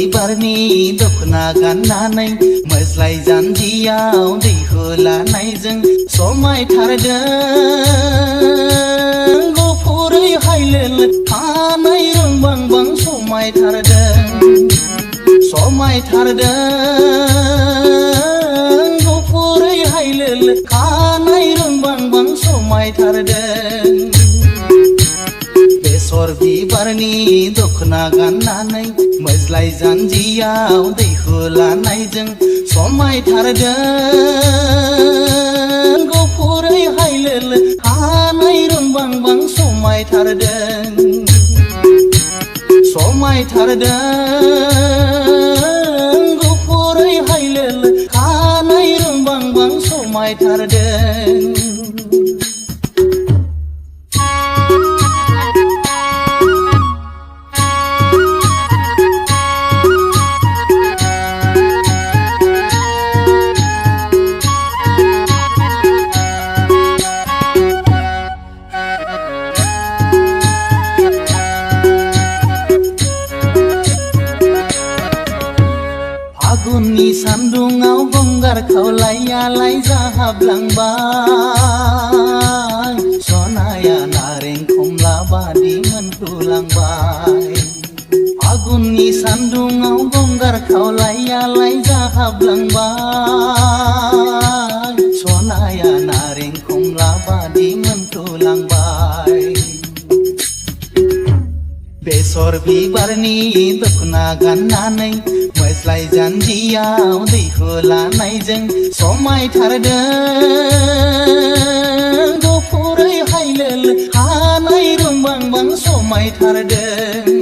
बिबारनि दखना गाननानै मोज्लाय जानजियाव दै होलानायजों समायथारदों गुफुरै हायलोल खानाय रोंबांबां समायथारदों गुफुरै हायलोल खानाय रोंबांबां समायथारदों बेसर बिबारनि दखना गाननानै मोज्लाय जानजियाव दै होलानायजों समायथारदों गुफुरै हायलोल खानाय रोंबांबां समायथारदों गुफुरै हायलोल खानाय रोंबांबां समायथारदों फागुननि सान्दुङाव गंगार खावलायालाय जाहाबलांबाय सनाया नारें खमला बादि मोनफ्रुलांबाय फागुननि सान्दुङाव गंगार खावलायालाय जाहाबलांबाय सनाया नारें खमला बादि मोनफ्रुलांबाय बेसर बिबारनि दखना गाननानै मोज्लाय जानजियाव दै होलानायजों समायथारदों गुफुरै हायलोल खानाय रोंबांबां समायथारदों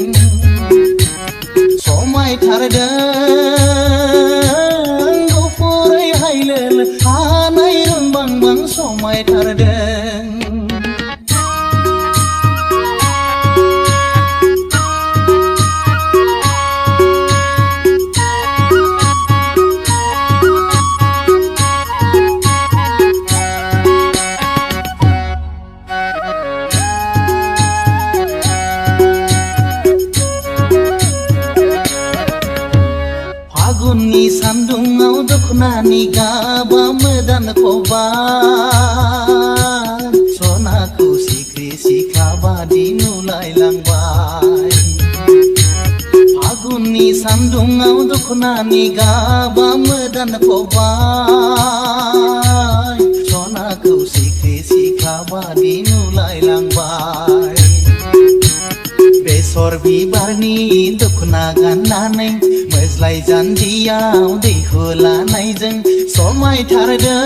गुफुरै हायलोल खानाय रोंबांबां समायथारदों फागुननि सान्दुङाव दखनानि गाबा मोदान खबार सनाखौ सिख्रि सिख्ला बादि नुलायलांबाय फागुननि सान्दुङाव दखनानि गाबा मोदान खबार सनाखौ सिख्रि सिख्ला बादि नुलायलांबाय बेसर बिबारनि दखना गाननानै मोज्लाय जानजियाव दै होलानायजों समायथारदों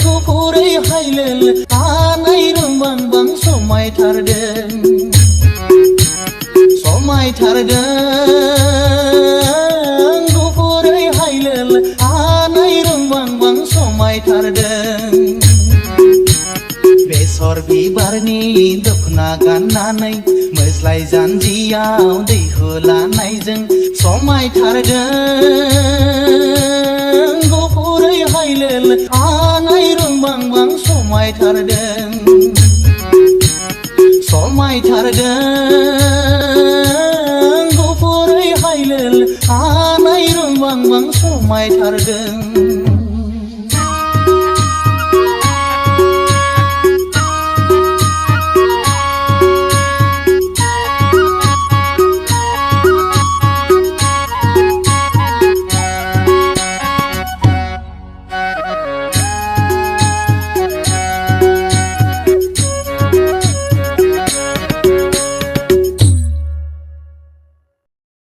गुफुरै हायलोल खानाय रोंबांबां समायथारदों गुफुरै हायलोल खानाय रोंबांबां समायथारदों बेसर बिबारनि दखना गाननानै मोज्लाय जानजियाव दै होलानायजों समायथारदों गुफुरै हायलोल खानाय रोंबांबां समायथारदों गुफुरै हायलोल खानाय रोंबांबां समायथारदों